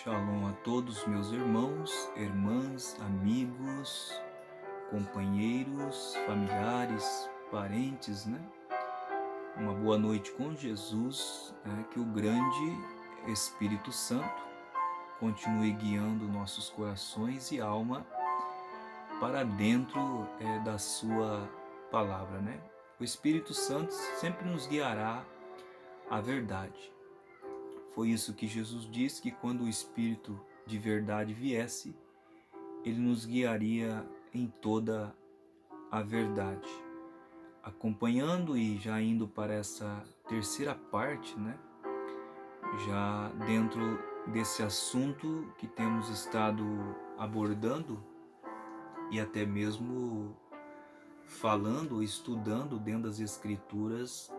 Shalom a todos meus irmãos, irmãs, amigos, companheiros, familiares, parentes, né? Uma boa noite com Jesus, né? Que o grande Espírito Santo continue guiando nossos corações e alma para dentro da sua palavra, né? O Espírito Santo sempre nos guiará à verdade. Foi isso que Jesus disse, que quando o Espírito de verdade viesse, ele nos guiaria em toda a verdade. Acompanhando e já indo para essa terceira parte, né? Já dentro desse assunto que temos estado abordando e até mesmo falando, estudando dentro das Escrituras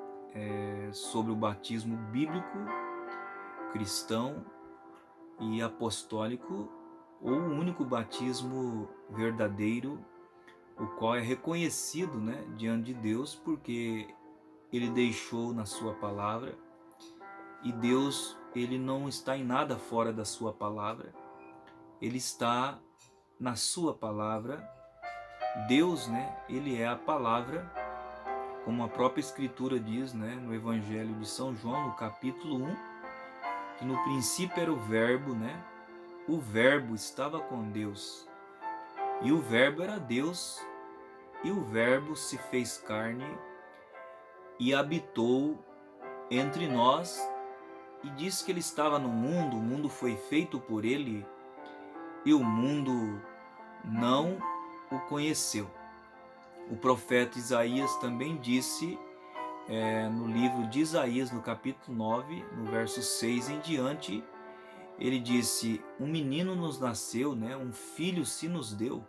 sobre o batismo bíblico, cristão e apostólico, ou o único batismo verdadeiro, o qual é reconhecido, né, diante de Deus, porque ele deixou na sua palavra, e Deus, ele não está em nada fora da sua palavra, ele está na sua palavra. Deus, né, ele é a palavra, como a própria Escritura diz, né, no Evangelho de São João, no capítulo 1, que no princípio era o Verbo, né, o Verbo estava com Deus, e o Verbo era Deus, e o Verbo se fez carne e habitou entre nós, e disse que ele estava no mundo, o mundo foi feito por ele, e o mundo não o conheceu. O profeta Isaías também disse, no livro de Isaías, no capítulo 9, no verso 6 em diante, ele disse: um menino nos nasceu, né? Um filho se nos deu,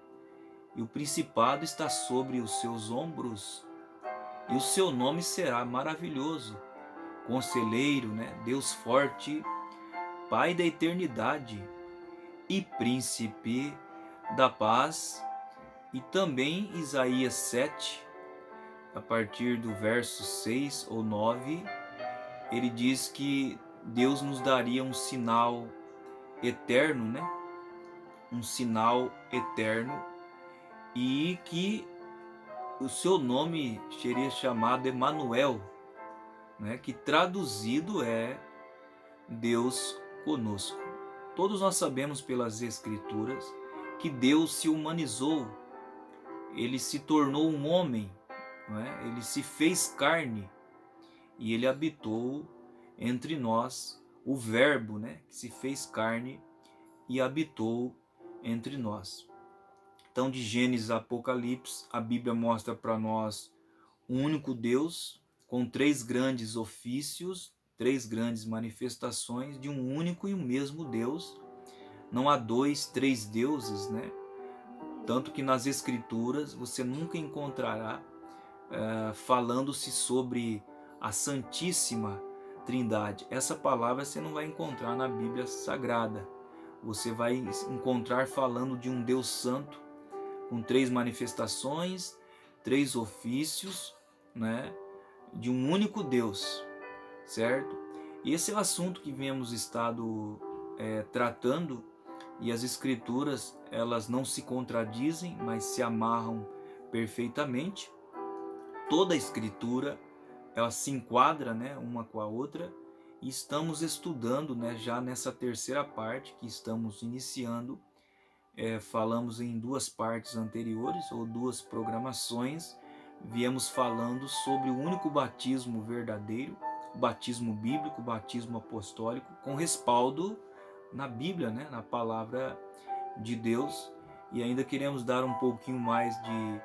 e o principado está sobre os seus ombros, e o seu nome será maravilhoso, Conselheiro, né? Deus forte, Pai da eternidade e Príncipe da paz. E também Isaías 7, a partir do verso 6 ou 9, ele diz que Deus nos daria um sinal eterno, né? Um sinal eterno, e que o seu nome seria chamado Emanuel, né? Que traduzido é Deus conosco. Todos nós sabemos pelas Escrituras que Deus se humanizou, ele se tornou um homem, não é? Ele se fez carne e ele habitou entre nós, o Verbo, né? Que se fez carne e habitou entre nós. Então, de Gênesis a Apocalipse, a Bíblia mostra para nós um único Deus com três grandes ofícios, três grandes manifestações de um único e o mesmo Deus. Não há dois, três deuses, né? Tanto que nas Escrituras você nunca encontrará falando-se sobre a Santíssima Trindade. Essa palavra você não vai encontrar na Bíblia Sagrada. Você vai encontrar falando de um Deus Santo, com três manifestações, três ofícios, né? De um único Deus, certo? E esse é o assunto que viemos estado tratando, e as Escrituras, elas não se contradizem, mas se amarram perfeitamente. Toda a Escritura, ela se enquadra, né, uma com a outra, e estamos estudando, né, já nessa terceira parte que estamos iniciando. Falamos em duas partes anteriores, ou duas programações, viemos falando sobre o único batismo verdadeiro, o batismo bíblico, o batismo apostólico, com respaldo na Bíblia, né, na palavra de Deus. E ainda queremos dar um pouquinho mais de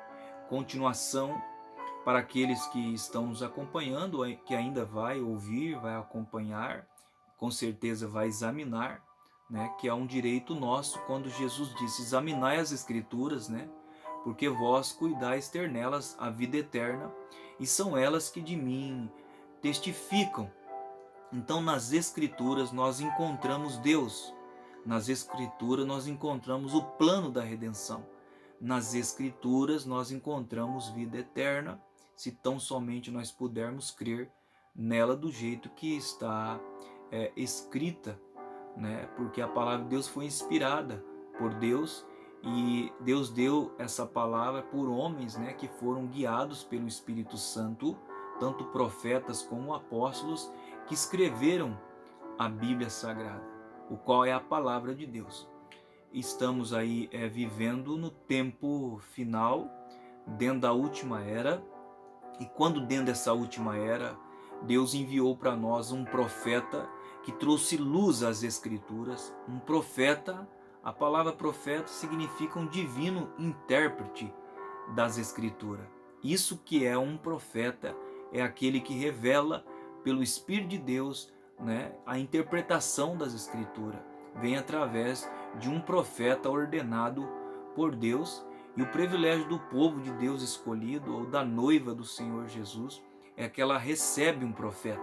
continuação para aqueles que estão nos acompanhando, que ainda vai ouvir, vai acompanhar, com certeza vai examinar, né, que é um direito nosso, quando Jesus disse: examinai as Escrituras, né, porque vós cuidais ter nelas a vida eterna, e são elas que de mim testificam. Então, nas Escrituras nós encontramos Deus, nas Escrituras nós encontramos o plano da redenção, nas Escrituras nós encontramos vida eterna, se tão somente nós pudermos crer nela do jeito que está escrita né? Porque a palavra de Deus foi inspirada por Deus e Deus deu essa palavra por homens, né, que foram guiados pelo Espírito Santo, tanto profetas como apóstolos, que escreveram a Bíblia Sagrada, o qual é a palavra de Deus. Estamos aí vivendo no tempo final, dentro da última era, e quando dentro dessa última era, Deus enviou para nós um profeta que trouxe luz às Escrituras. Um profeta, a palavra profeta significa um divino intérprete das Escrituras. Isso que é um profeta, é aquele que revela pelo Espírito de Deus, né, a interpretação das Escrituras. Vem através de um profeta ordenado por Deus. E o privilégio do povo de Deus escolhido, ou da noiva do Senhor Jesus, é que ela recebe um profeta.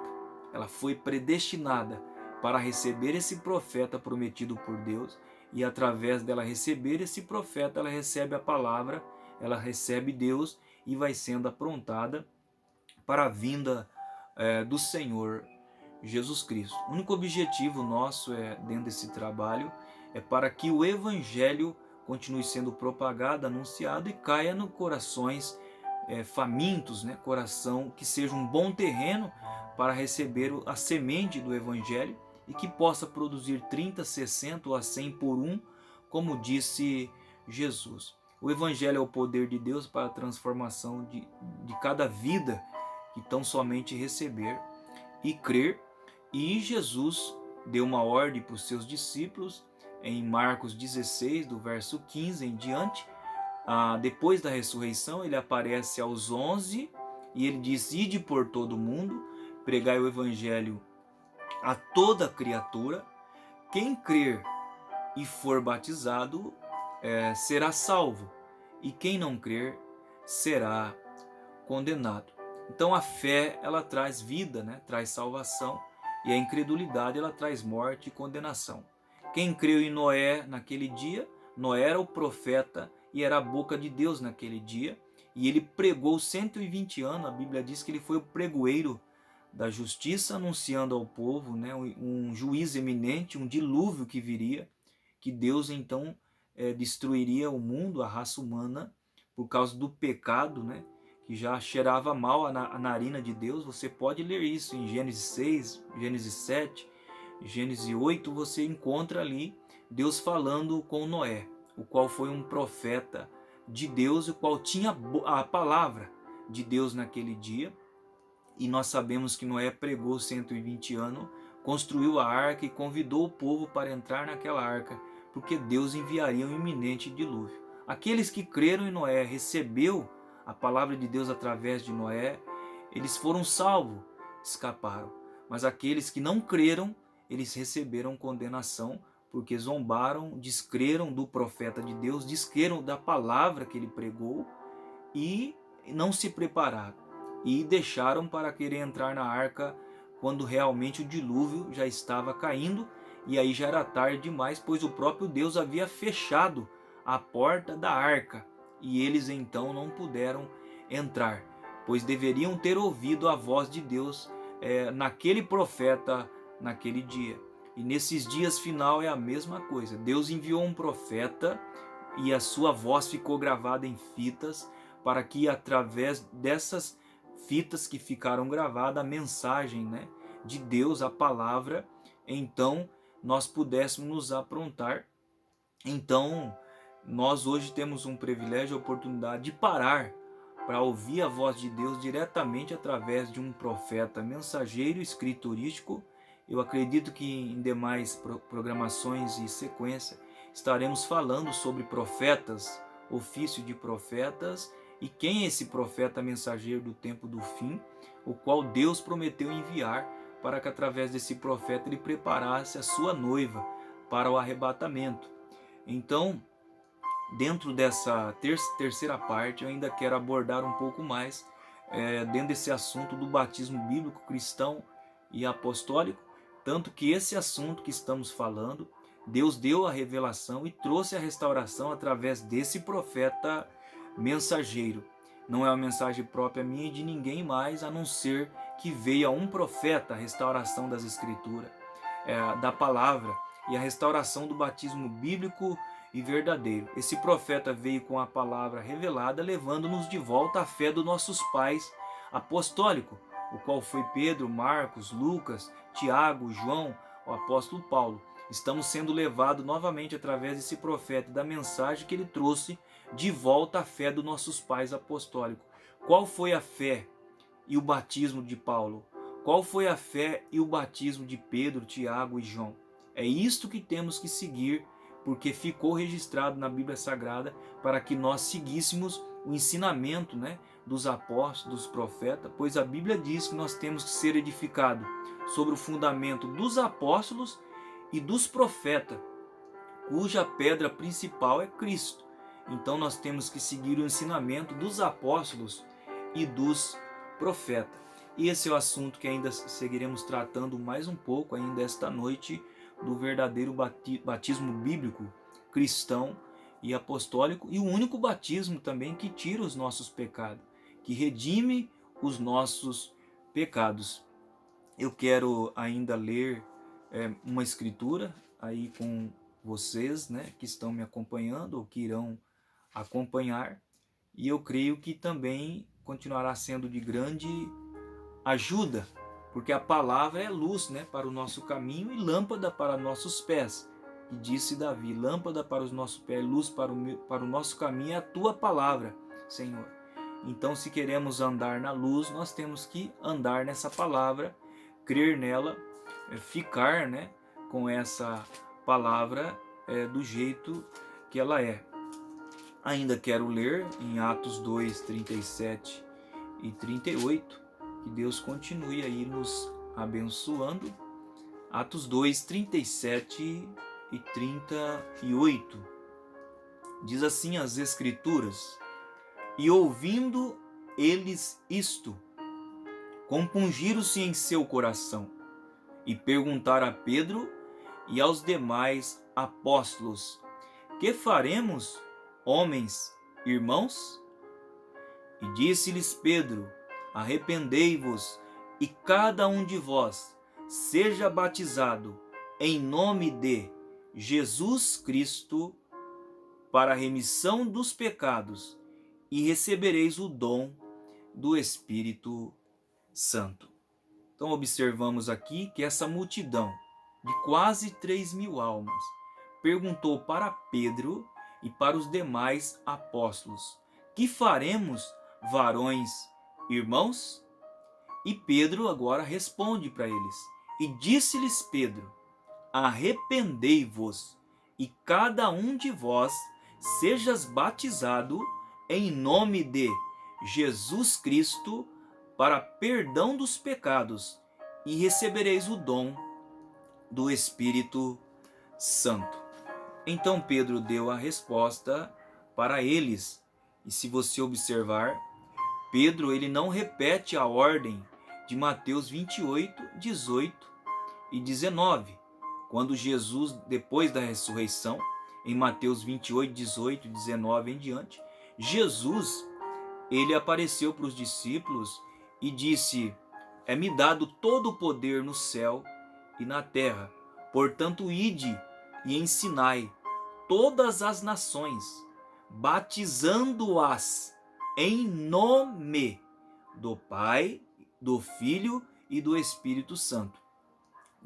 Ela foi predestinada para receber esse profeta prometido por Deus, e através dela receber esse profeta, ela recebe a palavra, ela recebe Deus e vai sendo aprontada para a vinda do Senhor Jesus Cristo. O único objetivo nosso dentro desse trabalho é para que o Evangelho continue sendo propagado, anunciado e caia no corações famintos, né? Coração que seja um bom terreno para receber a semente do Evangelho e que possa produzir 30, 60 ou a 100 por um, como disse Jesus. O Evangelho é o poder de Deus para a transformação de cada vida que tão somente receber e crer. E Jesus deu uma ordem para os seus discípulos em Marcos 16, do verso 15 em diante. Depois da ressurreição, ele aparece aos 11 e ele diz: ide por todo o mundo, pregai o evangelho a toda criatura. Quem crer e for batizado será salvo, e quem não crer será condenado. Então a fé, ela traz vida, né? Traz salvação, e a incredulidade, ela traz morte e condenação. Quem creu em Noé naquele dia, Noé era o profeta e era a boca de Deus naquele dia, e ele pregou 120 anos. A Bíblia diz que ele foi o pregoeiro da justiça, anunciando ao povo, né, um juízo eminente, um dilúvio que viria, que Deus então destruiria o mundo, a raça humana, por causa do pecado, né, que já cheirava mal a narina de Deus. Você pode ler isso em Gênesis 6, Gênesis 7, Gênesis 8, você encontra ali Deus falando com Noé, o qual foi um profeta de Deus, o qual tinha a palavra de Deus naquele dia. E nós sabemos que Noé pregou 120 anos, construiu a arca e convidou o povo para entrar naquela arca, porque Deus enviaria um iminente dilúvio. Aqueles que creram em Noé, recebeu a palavra de Deus através de Noé, eles foram salvos, escaparam. Mas aqueles que não creram, eles receberam condenação, porque zombaram, descreram do profeta de Deus, descreram da palavra que ele pregou e não se prepararam. E deixaram para querer entrar na arca quando realmente o dilúvio já estava caindo, e aí já era tarde demais, pois o próprio Deus havia fechado a porta da arca, e eles então não puderam entrar, pois deveriam ter ouvido a voz de Deus naquele profeta, naquele dia. E nesses dias final é a mesma coisa. Deus enviou um profeta e a sua voz ficou gravada em fitas, para que através dessas fitas que ficaram gravadas, a mensagem, né, de Deus, a palavra, então nós pudéssemos nos aprontar. Então nós hoje temos um privilégio, a oportunidade de parar para ouvir a voz de Deus diretamente através de um profeta mensageiro escriturístico. Eu acredito que em demais programações e sequência estaremos falando sobre profetas, ofício de profetas, e quem é esse profeta mensageiro do tempo do fim, o qual Deus prometeu enviar para que através desse profeta ele preparasse a sua noiva para o arrebatamento. Então, dentro dessa terceira parte, eu ainda quero abordar um pouco mais dentro desse assunto do batismo bíblico cristão e apostólico, tanto que esse assunto que estamos falando, Deus deu a revelação e trouxe a restauração através desse profeta mensageiro. Não é uma mensagem própria minha e de ninguém mais, a não ser que veio a um profeta a restauração das escrituras, da palavra, e a restauração do batismo bíblico e verdadeiro. Esse profeta veio com a palavra revelada, levando-nos de volta à fé dos nossos pais apostólicos, o qual foi Pedro, Marcos, Lucas, Tiago, João, o apóstolo Paulo. Estamos sendo levados novamente através desse profeta, da mensagem que ele trouxe, de volta à fé dos nossos pais apostólicos. Qual foi a fé e o batismo de Paulo? Qual foi a fé e o batismo de Pedro, Tiago e João? É isto que temos que seguir, porque ficou registrado na Bíblia Sagrada para que nós seguíssemos o ensinamento, dos apóstolos, dos profetas, pois a Bíblia diz que nós temos que ser edificados sobre o fundamento dos apóstolos e dos profetas, cuja pedra principal é Cristo. Então nós temos que seguir o ensinamento dos apóstolos e dos profetas. E esse é o assunto que ainda seguiremos tratando mais um pouco ainda esta noite, do verdadeiro batismo bíblico, cristão e apostólico, e o único batismo também que tira os nossos pecados, que redime os nossos pecados. Eu quero ainda ler uma escritura aí com vocês, que estão me acompanhando ou que irão acompanhar, e eu creio que também continuará sendo de grande ajuda, porque a palavra é luz, para o nosso caminho e lâmpada para nossos pés. E disse Davi: lâmpada para os nossos pés, luz para o nosso caminho é a tua palavra, Senhor. Então, se queremos andar na luz, nós temos que andar nessa palavra, crer nela, ficar com essa palavra do jeito que ela é. Ainda quero ler em Atos 2, 37 e 38, que Deus continue aí nos abençoando. Atos 2, 37 e 38. Diz assim as Escrituras: e ouvindo eles isto, compungiram-se em seu coração, e perguntaram a Pedro e aos demais apóstolos: que faremos, homens, irmãos? E disse-lhes Pedro: arrependei-vos, e cada um de vós seja batizado em nome de Jesus Cristo para a remissão dos pecados, e recebereis o dom do Espírito Santo. Então observamos aqui que essa multidão de quase 3.000 almas perguntou para Pedro e para os demais apóstolos: que faremos, varões, irmãos? E Pedro agora responde para eles: e disse-lhes Pedro: arrependei-vos, e cada um de vós sejas batizado em nome de Jesus Cristo para perdão dos pecados, e recebereis o dom do Espírito Santo. Então Pedro deu a resposta para eles. E se você observar, Pedro ele não repete a ordem de Mateus 28, 18 e 19. Quando Jesus, depois da ressurreição, em Mateus 28, 18 e 19 em diante, Jesus ele apareceu para os discípulos e disse: é-me dado todo o poder no céu e na terra. Portanto, ide e ensinai todas as nações, batizando-as em nome do Pai, do Filho e do Espírito Santo.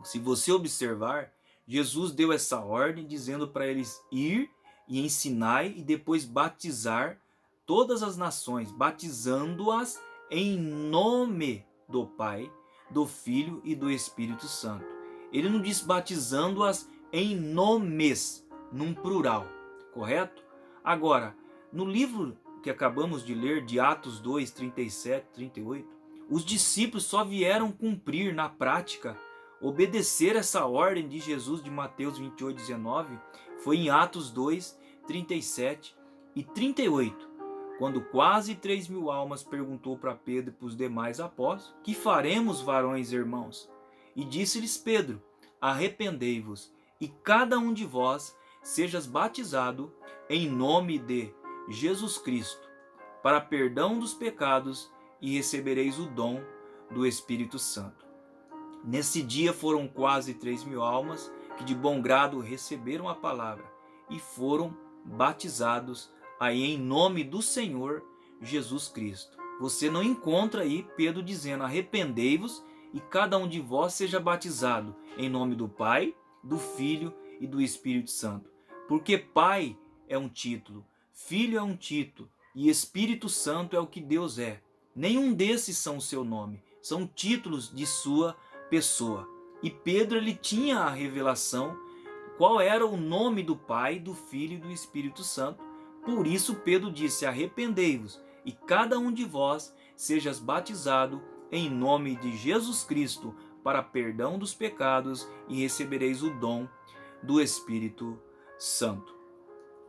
Se você observar, Jesus deu essa ordem dizendo para eles ir e ensinai e depois batizar todas as nações, batizando-as em nome do Pai, do Filho e do Espírito Santo. Ele não diz batizando-as em nomes, num plural, correto? Agora, no livro que acabamos de ler, de Atos 2, 37, 38, os discípulos só vieram cumprir na prática, obedecer essa ordem de Jesus de Mateus 28, 19, foi em Atos 2, 37 e 38, quando quase 3.000 almas perguntou para Pedro e para os demais apóstolos: que faremos, varões e irmãos? E disse-lhes Pedro: arrependei-vos, e cada um de vós sejas batizado em nome de Jesus Cristo, para perdão dos pecados, e recebereis o dom do Espírito Santo. Nesse dia foram quase 3.000 almas que de bom grado receberam a palavra e foram batizados aí em nome do Senhor Jesus Cristo. Você não encontra aí Pedro dizendo: arrependei-vos e cada um de vós seja batizado em nome do Pai, do Filho e do Espírito Santo. Porque Pai é um título, Filho é um título e Espírito Santo é o que Deus é. Nenhum desses são o seu nome, são títulos de sua pessoa. E Pedro, ele tinha a revelação qual era o nome do Pai, do Filho e do Espírito Santo. Por isso Pedro disse: arrependei-vos e cada um de vós sejas batizado em nome de Jesus Cristo para perdão dos pecados e recebereis o dom do Espírito Santo.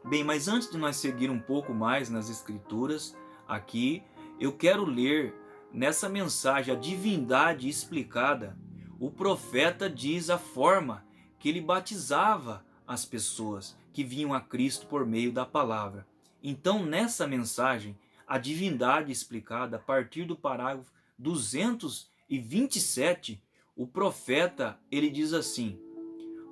Bem, mas antes de nós seguir um pouco mais nas Escrituras, aqui eu quero ler nessa mensagem a divindade explicada. O profeta diz a forma que ele batizava as pessoas que vinham a Cristo por meio da palavra. Então, nessa mensagem, a divindade explicada, a partir do parágrafo 227, o profeta, ele diz assim: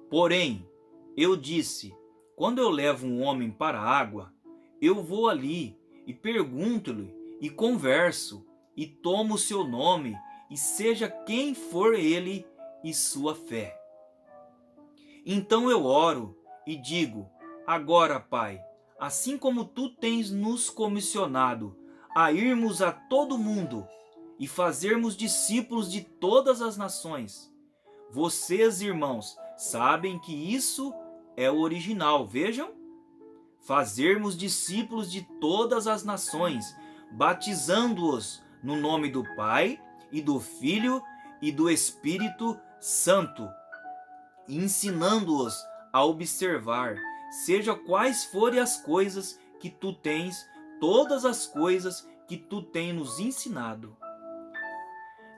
porém, eu disse, quando eu levo um homem para a água, eu vou ali e pergunto-lhe e converso e tomo o seu nome e seja quem for ele e sua fé. Então eu oro e digo: agora, Pai, assim como tu tens nos comissionado a irmos a todo mundo e fazermos discípulos de todas as nações, vocês, irmãos, sabem que isso é o original. Vejam, fazermos discípulos de todas as nações, batizando-os no nome do Pai e do Filho e do Espírito Santo, ensinando-os a observar, seja quais forem as coisas que tu tens, todas as coisas que tu tens nos ensinado.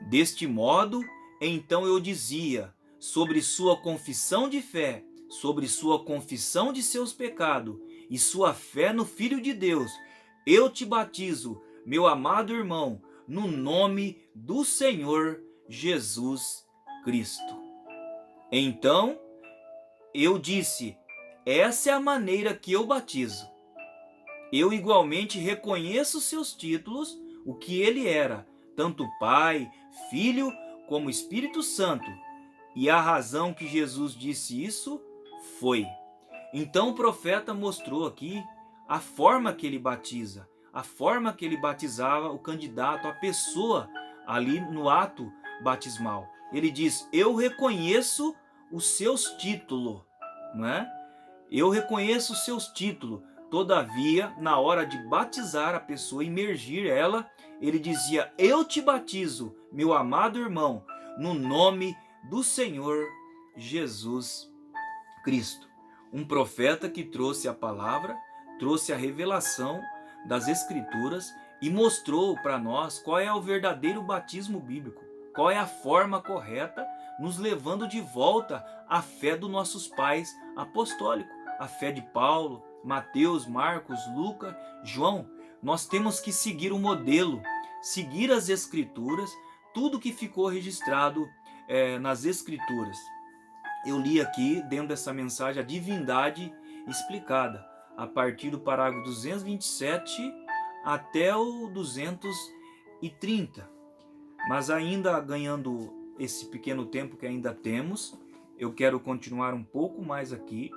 Deste modo, então eu dizia, sobre sua confissão de fé, sobre sua confissão de seus pecados e sua fé no Filho de Deus, eu te batizo, meu amado irmão, no nome do Senhor Jesus Cristo. Então eu disse: essa é a maneira que eu batizo. Eu igualmente reconheço seus títulos, o que ele era, tanto Pai, Filho como Espírito Santo. E a razão que Jesus disse isso foi. Então o profeta mostrou aqui a forma que ele batiza, a forma que ele batizava o candidato, a pessoa ali no ato batismal. Ele diz: eu reconheço os seus títulos, não é? Eu reconheço os seus títulos. Todavia, na hora de batizar a pessoa, imergir ela, ele dizia: eu te batizo, meu amado irmão, no nome do Senhor Jesus Cristo. Um profeta que trouxe a palavra, trouxe a revelação das Escrituras e mostrou para nós qual é o verdadeiro batismo bíblico, qual é a forma correta, nos levando de volta à fé dos nossos pais apostólicos, a fé de Paulo, Mateus, Marcos, Lucas, João. Nós temos que seguir o modelo, seguir as Escrituras, tudo que ficou registrado nas Escrituras. Eu li aqui, dentro dessa mensagem, a divindade explicada, a partir do parágrafo 227 até o 230. Mas ainda ganhando esse pequeno tempo que ainda temos, eu quero continuar um pouco mais aqui,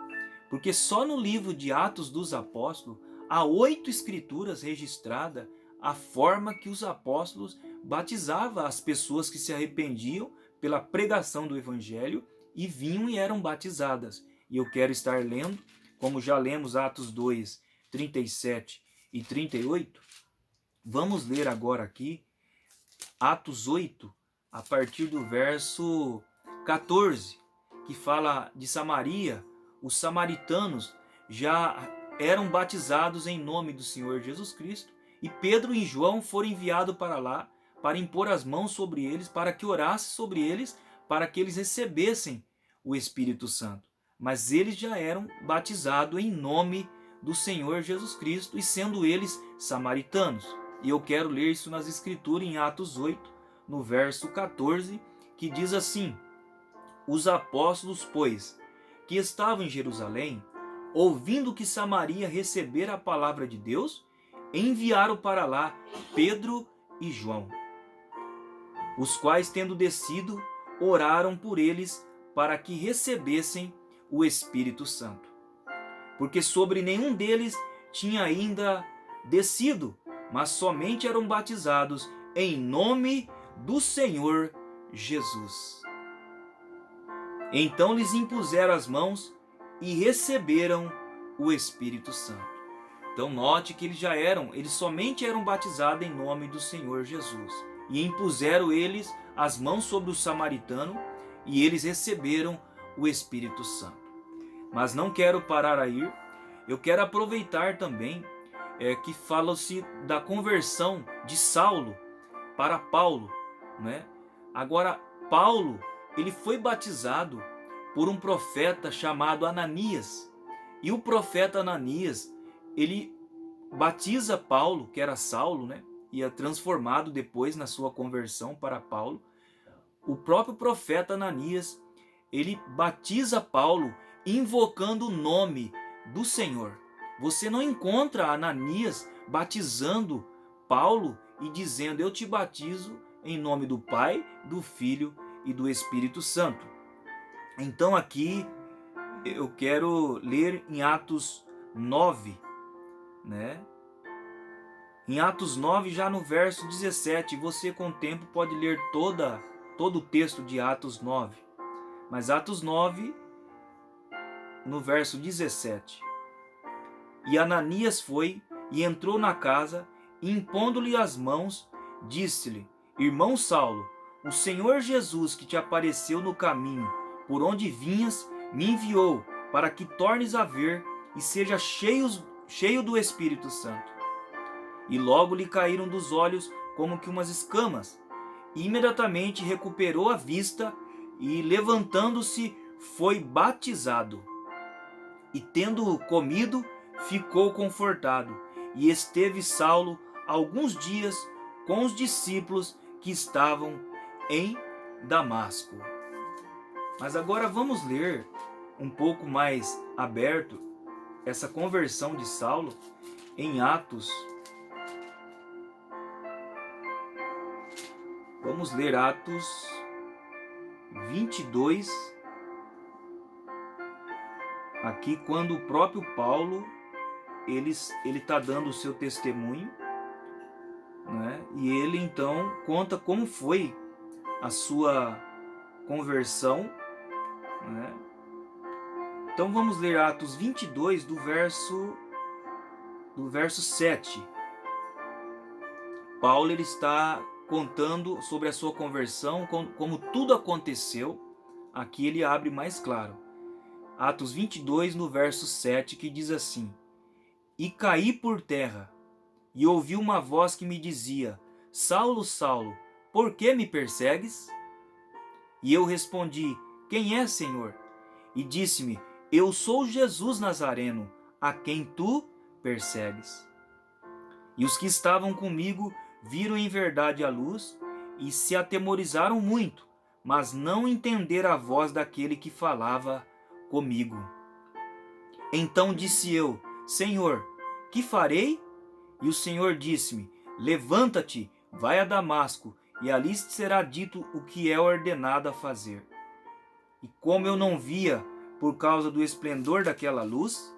porque só no livro de Atos dos Apóstolos há 8 escrituras registradas a forma que os apóstolos batizavam as pessoas que se arrependiam pela pregação do Evangelho e vinham e eram batizadas. E eu quero estar lendo, como já lemos Atos 2, 37 e 38, vamos ler agora aqui Atos 8, a partir do verso 14, que fala de Samaria. Os samaritanos já eram batizados em nome do Senhor Jesus Cristo, e Pedro e João foram enviados para lá para impor as mãos sobre eles, para que orasse sobre eles, para que eles recebessem o Espírito Santo. Mas eles já eram batizados em nome do Senhor Jesus Cristo, e sendo eles samaritanos. E eu quero ler isso nas Escrituras em Atos 8, no verso 14, que diz assim: os apóstolos, pois, que estavam em Jerusalém, ouvindo que Samaria recebera a palavra de Deus, enviaram para lá Pedro e João, os quais, tendo descido, oraram por eles para que recebessem o Espírito Santo, porque sobre nenhum deles tinha ainda descido, mas somente eram batizados em nome do Senhor Jesus. Então lhes impuseram as mãos e receberam o Espírito Santo. Então note que eles somente eram batizados em nome do Senhor Jesus. E impuseram eles as mãos sobre o samaritano e eles receberam o Espírito Santo. Mas não quero parar aí, eu quero aproveitar também que fala-se da conversão de Saulo para Paulo, né? Agora, Paulo, ele foi batizado por um profeta chamado Ananias. E o profeta Ananias, ele batiza Paulo, que era Saulo, né? E é transformado depois na sua conversão para Paulo. O próprio profeta Ananias, ele batiza Paulo invocando o nome do Senhor. Você não encontra Ananias batizando Paulo e dizendo: eu te batizo em nome do Pai, do Filho e do Espírito Santo. Então aqui eu quero ler em Atos 9, né? Em Atos 9, já no verso 17, você com o tempo pode ler todo o texto de Atos 9. Mas Atos 9, no verso 17. E Ananias foi e entrou na casa, e impondo-lhe as mãos, disse-lhe: irmão Saulo, o Senhor Jesus, que te apareceu no caminho por onde vinhas, me enviou para que tornes a ver e seja cheio do Espírito Santo. E logo lhe caíram dos olhos como que umas escamas. E imediatamente recuperou a vista e, levantando-se, foi batizado. E tendo comido, ficou confortado. E esteve Saulo alguns dias com os discípulos que estavam em Damasco. Mas agora vamos ler um pouco mais aberto essa conversão de Saulo em Atos. Vamos ler Atos 22, aqui quando o próprio Paulo ele está dando o seu testemunho, né? E ele então conta como foi a sua conversão, né? Então vamos ler Atos 22 do verso 7. Paulo ele está contando sobre a sua conversão, como tudo aconteceu. Aqui ele abre mais claro. Atos 22 no verso 7, que diz assim: e caí por terra, e ouvi uma voz que me dizia: Saulo, Saulo, por que me persegues? E eu respondi: quem é, Senhor? E disse-me: eu sou Jesus Nazareno, a quem tu persegues. E os que estavam comigo viram em verdade a luz e se atemorizaram muito, mas não entenderam a voz daquele que falava comigo. Então disse eu: Senhor, que farei? E o Senhor disse-me: levanta-te, vai a Damasco, e ali te será dito o que é ordenado a fazer. E como eu não via por causa do esplendor daquela luz,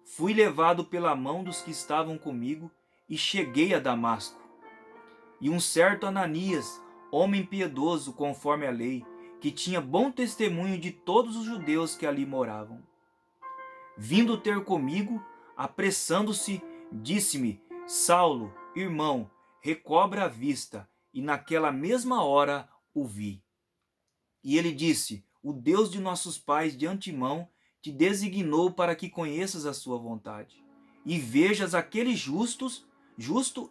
fui levado pela mão dos que estavam comigo e cheguei a Damasco. E um certo Ananias, homem piedoso conforme a lei, que tinha bom testemunho de todos os judeus que ali moravam, vindo ter comigo, apressando-se, disse-me: Saulo, irmão, recobra a vista. E naquela mesma hora o vi. E ele disse: o Deus de nossos pais de antemão te designou para que conheças a sua vontade, e vejas aquele justo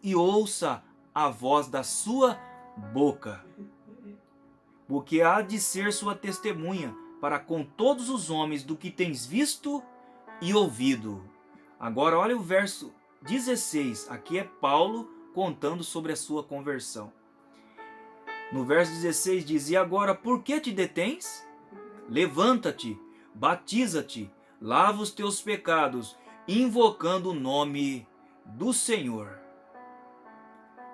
e ouça a voz da sua boca, porque há de ser sua testemunha para com todos os homens do que tens visto e ouvido. Agora olha o verso 16, aqui é Paulo contando sobre a sua conversão. No verso 16 diz: e agora por que te detens? Levanta-te, batiza-te, lava os teus pecados, invocando o nome do Senhor.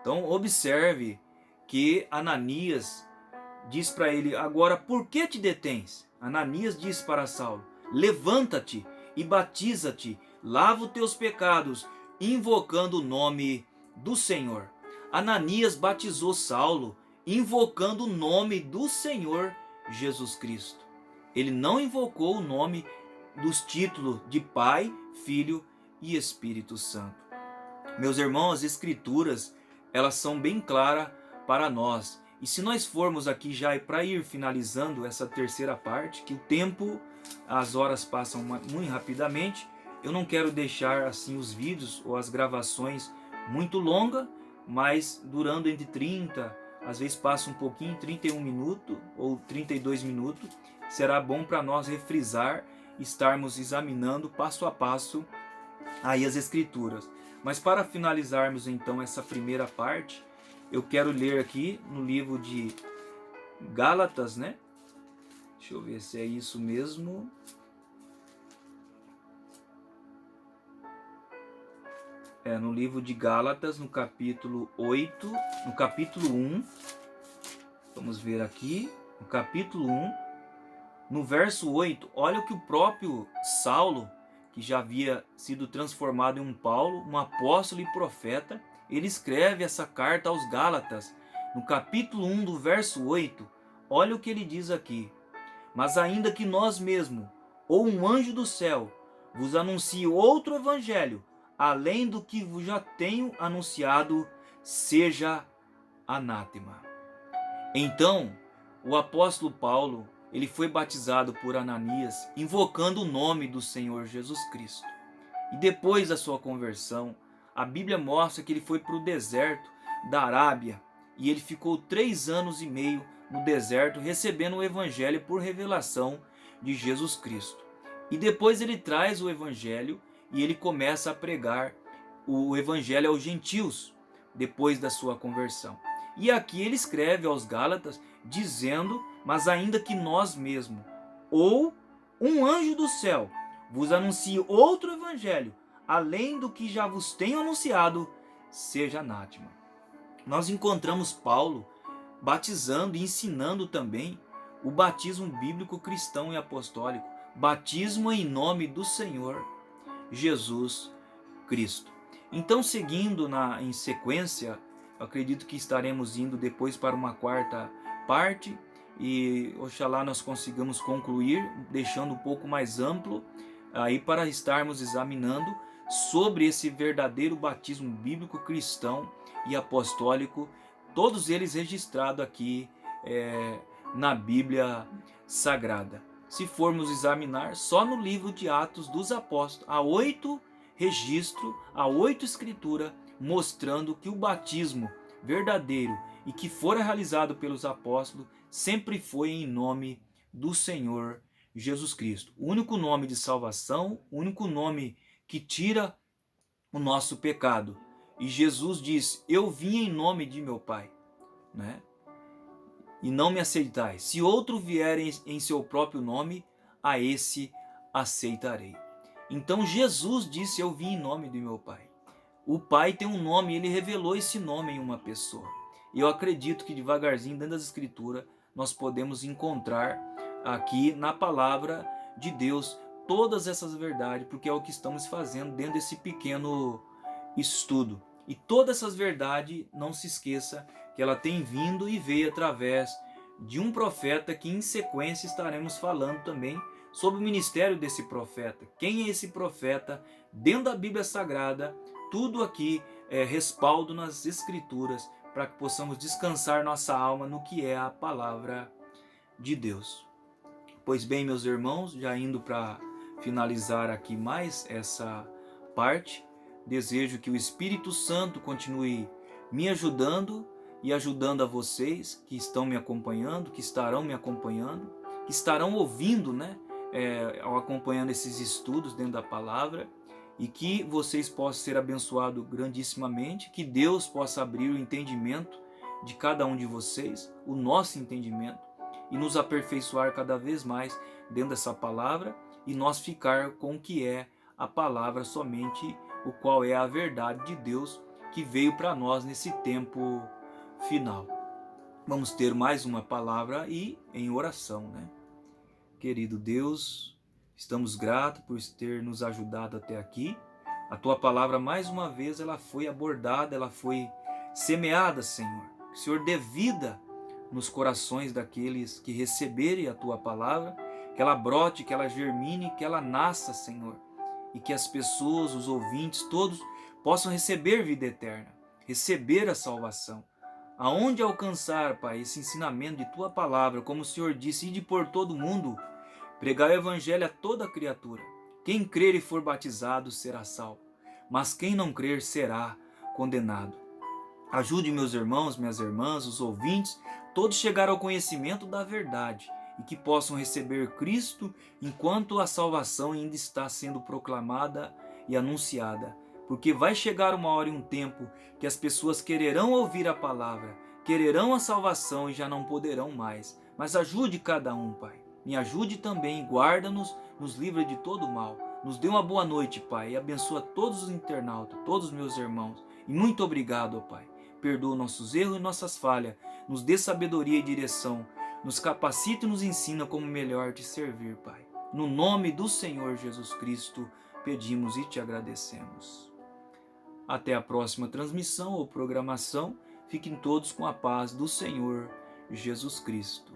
Então observe que Ananias diz para ele: agora por que te detens? Ananias diz para Saulo: levanta-te e batiza-te, lava os teus pecados, invocando o nome do Senhor. Ananias batizou Saulo, invocando o nome do Senhor Jesus Cristo. Ele não invocou o nome dos títulos de Pai, Filho e Espírito Santo. Meus irmãos, as Escrituras, elas são bem claras para nós. E se nós formos aqui já para ir finalizando essa terceira parte, que o tempo, as horas passam muito rapidamente, eu não quero deixar assim os vídeos ou as gravações muito longas, mas durando entre 30, às vezes passa um pouquinho, 31 minutos ou 32 minutos, será bom para nós refrisar, estarmos examinando passo a passo aí as Escrituras. Mas para finalizarmos então essa primeira parte, eu quero ler aqui no livro de Gálatas, né? Deixa eu ver se é isso mesmo. No livro de Gálatas, no capítulo 8, no capítulo 1. Vamos ver aqui, no capítulo 1, no verso 8, olha o que o próprio Saulo, que já havia sido transformado em um Paulo, um apóstolo e profeta, ele escreve essa carta aos Gálatas, no capítulo 1, do verso 8, olha o que ele diz aqui: mas ainda que nós mesmos, ou um anjo do céu, vos anuncie outro evangelho, além do que vos já tenho anunciado, seja anátema. Então, o apóstolo Paulo, ele foi batizado por Ananias, invocando o nome do Senhor Jesus Cristo. E depois da sua conversão, a Bíblia mostra que ele foi para o deserto da Arábia, e ele ficou 3 anos e meio no deserto, recebendo o evangelho por revelação de Jesus Cristo. E depois ele traz o evangelho e ele começa a pregar o evangelho aos gentios, depois da sua conversão. E aqui ele escreve aos Gálatas, dizendo: mas ainda que nós mesmos, ou um anjo do céu, vos anuncie outro evangelho, além do que já vos tenho anunciado, seja anátema. Nós encontramos Paulo batizando e ensinando também o batismo bíblico cristão e apostólico, batismo em nome do Senhor Jesus Cristo. Então, seguindo em sequência, eu acredito que estaremos indo depois para uma quarta parte, e oxalá nós consigamos concluir, deixando um pouco mais amplo aí para estarmos examinando sobre esse verdadeiro batismo bíblico cristão e apostólico, todos eles registrados aqui na Bíblia Sagrada. Se formos examinar só no livro de Atos dos Apóstolos, há 8 registros, há 8 escrituras mostrando que o batismo verdadeiro e que fora realizado pelos apóstolos sempre foi em nome do Senhor Jesus Cristo. O único nome de salvação, o único nome que tira o nosso pecado. E Jesus diz: eu vim em nome de meu Pai, né? E não me aceitais. Se outro vier em seu próprio nome, a esse aceitarei. Então Jesus disse: eu vim em nome de meu Pai. O Pai tem um nome, ele revelou esse nome em uma pessoa. E eu acredito que devagarzinho, dentro das Escrituras, nós podemos encontrar aqui na palavra de Deus todas essas verdades, porque é o que estamos fazendo dentro desse pequeno estudo. E todas essas verdades, não se esqueça que ela tem vindo e veio através de um profeta, que em sequência estaremos falando também sobre o ministério desse profeta. Quem é esse profeta? Dentro da Bíblia Sagrada, tudo aqui é respaldo nas Escrituras, para que possamos descansar nossa alma no que é a palavra de Deus. Pois bem, meus irmãos, já indo para finalizar aqui mais essa parte, desejo que o Espírito Santo continue me ajudando e ajudando a vocês que estão me acompanhando, que estarão me acompanhando, que estarão ouvindo, acompanhando esses estudos dentro da palavra, e que vocês possam ser abençoados grandissimamente, que Deus possa abrir o entendimento de cada um de vocês, o nosso entendimento, e nos aperfeiçoar cada vez mais dentro dessa palavra e nós ficar com o que é a palavra somente, o qual é a verdade de Deus que veio para nós nesse tempo final. Vamos ter mais uma palavra e em oração, né? Querido Deus, estamos gratos por ter nos ajudado até aqui. A tua palavra, mais uma vez, ela foi abordada, ela foi semeada, Senhor. Que o Senhor dê vida nos corações daqueles que receberem a tua palavra, que ela brote, que ela germine, que ela nasça, Senhor. E que as pessoas, os ouvintes, todos possam receber vida eterna, receber a salvação. Aonde alcançar, Pai, esse ensinamento de tua palavra, como o Senhor disse, ide por todo mundo, pregar o evangelho a toda criatura. Quem crer e for batizado será salvo, mas quem não crer será condenado. Ajude meus irmãos, minhas irmãs, os ouvintes, todos chegar ao conhecimento da verdade e que possam receber Cristo enquanto a salvação ainda está sendo proclamada e anunciada. Porque vai chegar uma hora e um tempo que as pessoas quererão ouvir a palavra, quererão a salvação e já não poderão mais. Mas ajude cada um, Pai. Me ajude também, guarda-nos, nos livra de todo mal. Nos dê uma boa noite, Pai, e abençoa todos os internautas, todos os meus irmãos. E muito obrigado, ó Pai. Perdoa nossos erros e nossas falhas. Nos dê sabedoria e direção. Nos capacita e nos ensina como melhor te servir, Pai. No nome do Senhor Jesus Cristo, pedimos e te agradecemos. Até a próxima transmissão ou programação. Fiquem todos com a paz do Senhor Jesus Cristo.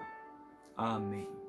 Amém.